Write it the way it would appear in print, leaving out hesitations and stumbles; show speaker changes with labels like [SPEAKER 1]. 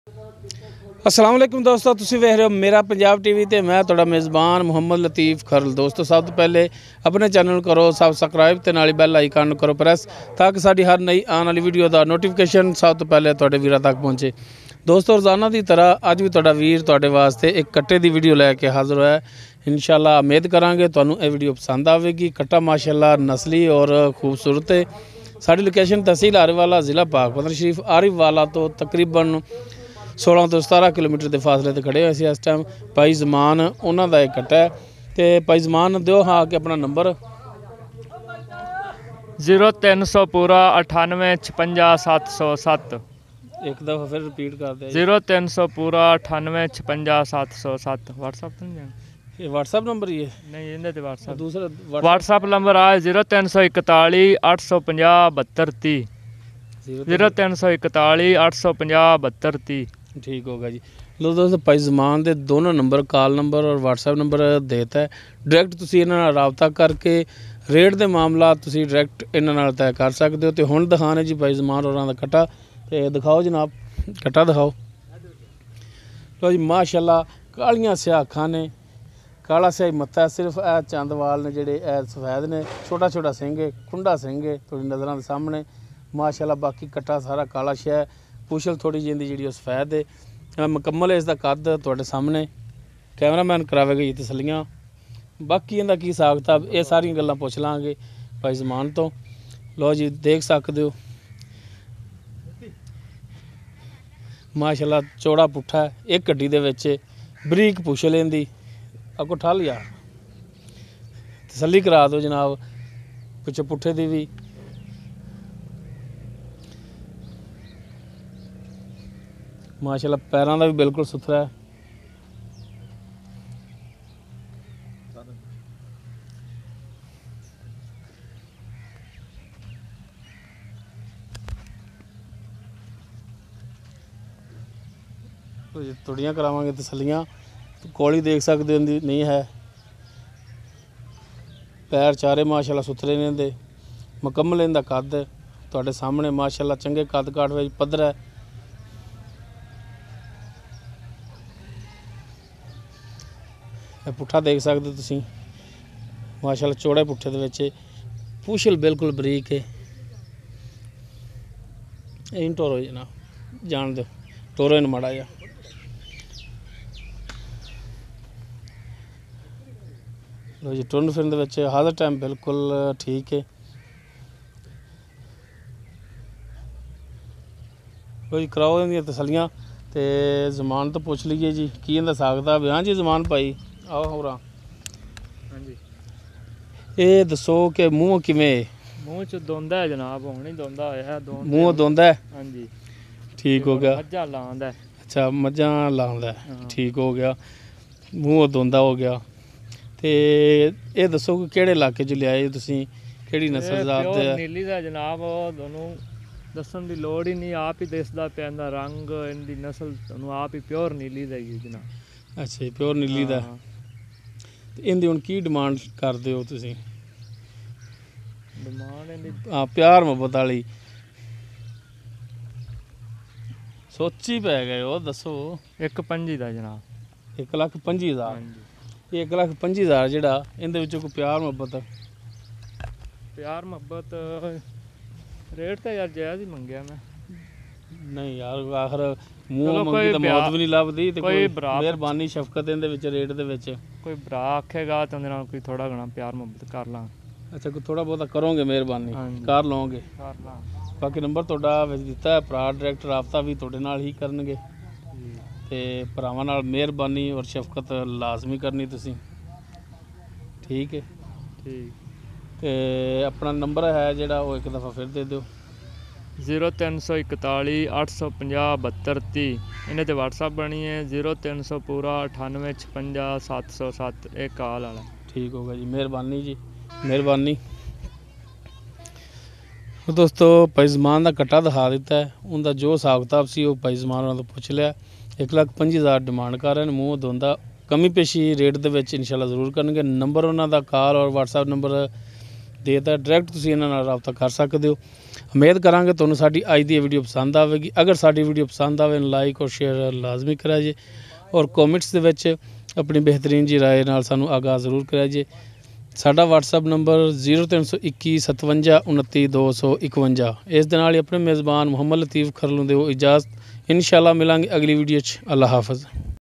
[SPEAKER 1] अस्सलाम वालेकुम दोस्तों, तुसीं वेख रहे हो मेरा पंजाब टीवी ते मैं तुहाडा मेज़बान मुहम्मद लतीफ़ खरल। दोस्तों सब तो पहले अपने चैनल करो सबसक्राइब ते नाल बैल आइकन करो प्रेस ताकि साडी हर नई आने वाली वीडियो का नोटिफिकेशन सब तो पहले तुहाडे वीरां तक पहुँचे। दोस्तों रोज़ाना की तरह अज भी तुहाडा वीर तुहाडे वास्ते एक कट्टे की वीडियो लैके हाज़र होया। इंशाअल्लाह उम्मीद करांगे तुहानूं ये वीडियो पसंद आवेगी। कट्टा माशाअल्लाह नस्ली और खूबसूरत है। साडी लोकेशन तहसील आरिफवाला ज़िला पाकपतन शरीफ आरिफवाला तो तकरीबन 16 ਤੋਂ 17 किलोमीटर के फासले ते खड़े होए इस टाइम। भाई जमान उन्हों का एक कट्टा है तो भाई जमान दो हाँ कि अपना नंबर
[SPEAKER 2] 0300 पूरा 98 56 707।
[SPEAKER 1] एक दफ़ा फिर रिपीट कर दे।
[SPEAKER 2] 0300 पूरा 98 56 707। व्हाट्सएप तो नहीं
[SPEAKER 1] ये व्हाट्सएप नंबर ही है?
[SPEAKER 2] नहीं इन्हें तो व्हाट्सएप
[SPEAKER 1] दूसरा
[SPEAKER 2] व्हाट्सएप नंबर आ 0341 850 72 30। 0341 850 72 30।
[SPEAKER 1] ठीक होगा जी। लो दोस्तों भाई जमान के दोनों नंबर कॉल नंबर और व्हाट्सएप नंबर देता है। डायरैक्ट तुसीं इन्हां नाल राबता करके रेट के मामला तुसीं डायरैक्ट इन्हां नाल तय कर सकते हो। तो हुण दिखाने जी भाई जमान होरां दा कट्टा ते दिखाओ जनाब, कट्टा दिखाओ। लो जी माशाअल्लाह कालियां स्याह अखां ने, काला स्याही मत्था है, सिर्फ ए चंद वाल ने जेहड़े ए सफेद ने, छोटा छोटा सिंह है, खुंडा सिंह है थोड़ी नज़रां दे सामने माशाअल्लाह। बाकी कट्टा सारा काला शह, पुछल थोड़ी जी जी सफेद है। मुकम्मल है इसका कद तुहाडे सामने, कैमरामैन करावेगा जी तसलियां। बाकी इहदा की हिसाब किताब ये सारी गल्लां पुछ लांगे भाई जमान तो। लो जी देख सकते हो माशाअल्लाह चौड़ा पुट्ठा है, एक गड्डी दे विच बरीक पुछल इहदी। अगो ठल यार तसली करा दो जनाब पिछे पुट्ठे दी भी। माशाअल्लाह पैरों का भी बिल्कुल सुथरा है। तुड़ियाँ करावांगे तसलियाँ, कोली देख सकते हो नहीं है। पैर चारे माशाअल्लाह सुथरे ने दे, मुकम्मल इनका कद तुहाडे सामने माशाअल्लाह चंगे कद काठ विच पद्धर है। पुट्ठा देख सकते तुसीं माशाअल्लाह चौड़े पुट्ठे दे विच पुछल बिल्कुल बरीक है। इन टोरो जना जान दो टोरो इन माड़ा जा। लो जी टुरन फिरन दे विच हर टाइम बिल्कुल ठीक है। लो जी कराओ इहदियां तसलियां ते जमान तो पुछ लीए जी की इहदा सकदा हाँ जी जमान भाई आओ होरा।
[SPEAKER 2] हाँ जी
[SPEAKER 1] ये दसो कि मूँह किवें?
[SPEAKER 2] मूँह च दोंदा है जनाब, हुण ही दोंदा होया
[SPEAKER 1] मूँह दोंदा है?
[SPEAKER 2] हाँ जी
[SPEAKER 1] ठीक हो गया।
[SPEAKER 2] मज्झां लांदा है।
[SPEAKER 1] अच्छा मज्झां लांदा है,
[SPEAKER 2] हाँ।
[SPEAKER 1] ठीक हो गया। मूँह दोंदा हो गया। तो ये दसो कि किहड़े इलाके च लिआए तुसीं, किहड़ी नस्ल दा
[SPEAKER 2] प्योर नीली दा जनाब, दोनों दसन की लोड़ ही नहीं, आप ही दसदा पिया इहदा रंग इहदी नस्ल तुहानूं आप ही प्योर नीली दा ही जनाब।
[SPEAKER 1] अच्छा प्योर नीली दा।
[SPEAKER 2] हाँ।
[SPEAKER 1] ते इहदी हुण की डिमांड करदे हो तुसीं?
[SPEAKER 2] डिमांड इहदी
[SPEAKER 1] हाँ प्यार मुहब्बत वाली सोची पै गए हो, दसो।
[SPEAKER 2] 1.25 दा जनाब।
[SPEAKER 1] 1,25,000।
[SPEAKER 2] हाँ जी
[SPEAKER 1] 1,25,000 जेहड़ा इहदे विचों कोई प्यार मुहब्बत?
[SPEAKER 2] प्यार मुहब्बत रेट तो यार जायज़ ही मंगया मैं।
[SPEAKER 1] नहीं यार आखिर मूँह
[SPEAKER 2] चलो
[SPEAKER 1] मंगी
[SPEAKER 2] कोई
[SPEAKER 1] तो मौत भी नहीं लभदी ते
[SPEAKER 2] कोई
[SPEAKER 1] कोई
[SPEAKER 2] भरा
[SPEAKER 1] मेहरबानी शफकत इहदे विच रेट दे विच।
[SPEAKER 2] कोई भरा आखेगा तो उहदे नाल कोई थोड़ा घना प्यार मुहब्बत कर लां।
[SPEAKER 1] अच्छा कोई थोड़ा बहुता करोगे मेहरबानी
[SPEAKER 2] हाँ जी।
[SPEAKER 1] कर लओगे।
[SPEAKER 2] कर लां।
[SPEAKER 1] बाकी नंबर तुहाडा विच दित्ता है, भरा डायरैक्ट राबता भी तुहाडे नाल ही करनगे ते भरावां नाल मेहरबानी और शफकत लाजमी करनी तुसीं। ठीक है
[SPEAKER 2] ठीक।
[SPEAKER 1] ते अपना नंबर है जिहड़ा वो एक दफ़ा फिर दे दिओ।
[SPEAKER 2] 0341 850 72 30। इन्हें तो व्हाट्सएप बनी है 0300 पूरा 98 56 707। एक कॉल वाला।
[SPEAKER 1] ठीक होगा जी, मेहरबानी जी मेहरबानी। दोस्तों भाई जमान का कट्टा दिखा दिता है, उनका जो हिसाब किताब सी भाई जमान उन्होंने तो पुछ लिया। 1,25,000 डिमांड कर रहे हैं। मूँह दोंदा कमी पेशी रेट दे विच इंशाल्लाह जरूर करनगे। नंबर उन्होंने कॉल और व्हाट्सएप नंबर देता है, डायरैक्ट तुसीं इन्हां नाल राबता कर सकते हो। ਉਮੀਦ ਕਰਾਂਗੇ ਤੁਹਾਨੂੰ ਸਾਡੀ ਅੱਜ ਦੀ ਵੀਡੀਓ ਪਸੰਦ ਆਵੇਗੀ। ਅਗਰ ਸਾਡੀ ਵੀਡੀਓ ਪਸੰਦ ਆਵੇ ਲਾਈਕ ਔਰ ਸ਼ੇਅਰ ਲਾਜ਼ਮੀ ਕਰਿਆ ਜੇ ਔਰ ਕਮੈਂਟਸ ਦੇ ਵਿੱਚ ਆਪਣੀ ਬਿਹਤਰੀਨ ਜੀ ਰਾਏ ਨਾਲ ਸਾਨੂੰ ਆਗਾਹ ਜ਼ਰੂਰ ਕਰਿਆ ਜੇ। ਸਾਡਾ WhatsApp ਨੰਬਰ 0321 57 29 251। ਇਸ ਦੇ ਨਾਲ ਹੀ ਆਪਣੇ ਮੇਜ਼ਬਾਨ ਮੁਹੰਮਦ ਲਤੀਫ ਖਰਲੂ ਦਿਓ ਇਜਾਜ਼ਤ। ਇੰਸ਼ਾਅੱਲਾ ਮਿਲਾਂਗੇ ਅਗਲੀ ਵੀਡੀਓ 'ਚ। ਅੱਲਾ ਹਾਫਿਜ਼।